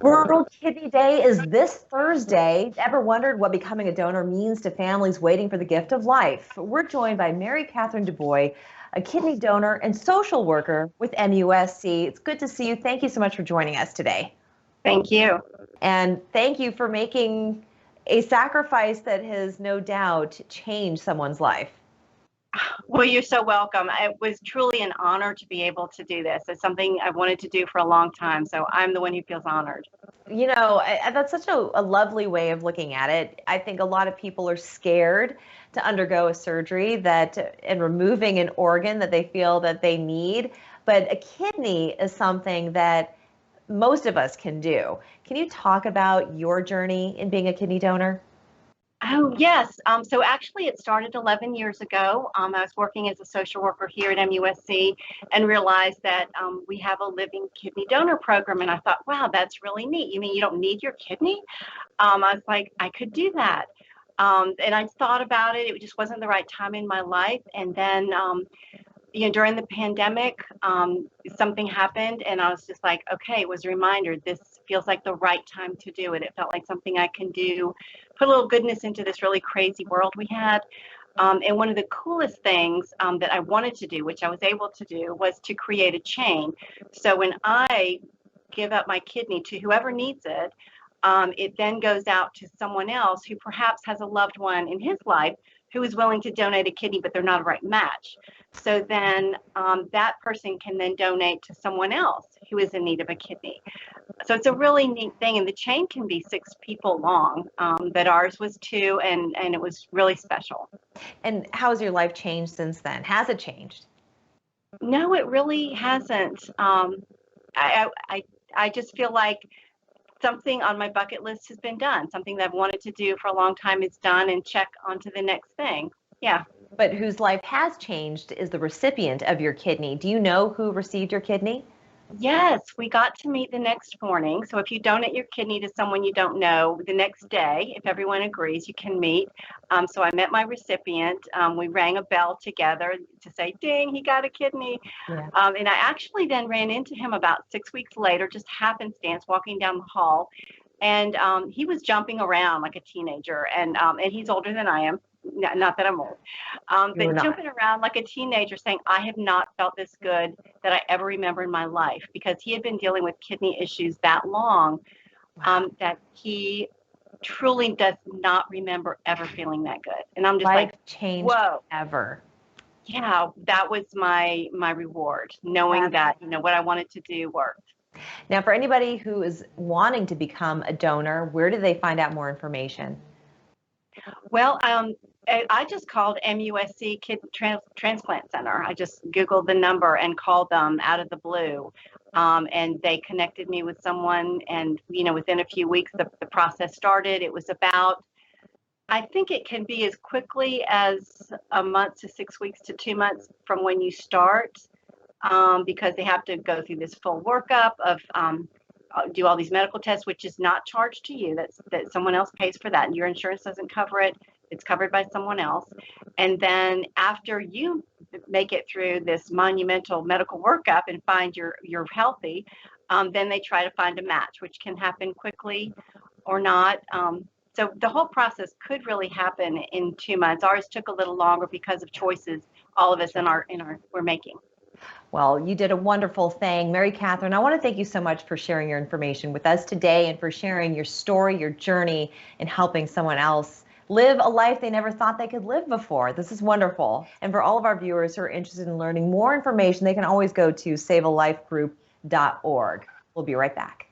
World Kidney Day is this Thursday. Ever wondered what becoming a donor means to families waiting for the gift of life? We're joined by Mary Catherine Dubois, a kidney donor and social worker with MUSC. It's good to see you. Thank you so much for joining us today. Thank you. And thank you for making a sacrifice that has no doubt changed someone's life. Well, you're so welcome. It was truly an honor to be able to do this. It's something I've wanted to do for a long time, so I'm the one who feels honored. You know, that's such a lovely way of looking at it. I think a lot of people are scared to undergo a surgery and removing an organ that they feel that they need. But a kidney is something that most of us can do. Can you talk about your journey in being a kidney donor? Oh, yes. So actually, it started 11 years ago. I was working as a social worker here at MUSC and realized that we have a living kidney donor program. And I thought, wow, that's really neat. You mean you don't need your kidney? I was like, I could do that. And I thought about it. It just wasn't the right time in my life. And then during the pandemic, something happened and I was just like, okay, it was a reminder. This feels like the right time to do it. It felt like something I can do, put a little goodness into this really crazy world we had. And one of the coolest things that I wanted to do, which I was able to do, was to create a chain. So when I give up my kidney to whoever needs it, it then goes out to someone else who perhaps has a loved one in his life who is willing to donate a kidney, but they're not a right match. So then that person can then donate to someone else who is in need of a kidney. So it's a really neat thing, and the chain can be 6 people long, but ours was 2, and it was really special. And how has your life changed since then? Has it changed? No, it really hasn't. I just feel like something on my bucket list has been done. Something that I've wanted to do for a long time is done, and check on to the next thing. Yeah. But whose life has changed is the recipient of your kidney. Do you know who received your kidney? Yes, we got to meet the next morning. So if you donate your kidney to someone you don't know, the next day, if everyone agrees, you can meet. So I met my recipient. We rang a bell together to say, ding, he got a kidney. Yeah. And I actually then ran into him about 6 weeks later, just happenstance, walking down the hall. And he was jumping around like a teenager. And he's older than I am. Not that I'm old, but jumping around like a teenager saying, I have not felt this good that I ever remember in my life, because he had been dealing with kidney issues that long that he truly does not remember ever feeling that good. And I'm just life like, changed whoa. Ever. Yeah, that was my reward, knowing that, what I wanted to do worked. Now, for anybody who is wanting to become a donor, where do they find out more information? Well, I just called MUSC Transplant Center. I just Googled the number and called them out of the blue. And they connected me with someone. And, within a few weeks, the process started. It was about, I think it can be as quickly as a month to 6 weeks to 2 months from when you start, because they have to go through this full workup of do all these medical tests, which is not charged to you. That someone else pays for that, and your insurance doesn't cover it. It's covered by someone else. And then after you make it through this monumental medical workup and find you're healthy, then they try to find a match, which can happen quickly or not. So the whole process could really happen in 2 months. Ours took a little longer because of choices all of us we're making. Well, you did a wonderful thing. Mary Catherine, I want to thank you so much for sharing your information with us today and for sharing your story, your journey, and helping someone else live a life they never thought they could live before. This is wonderful. And for all of our viewers who are interested in learning more information, they can always go to savealifegroup.org. We'll be right back.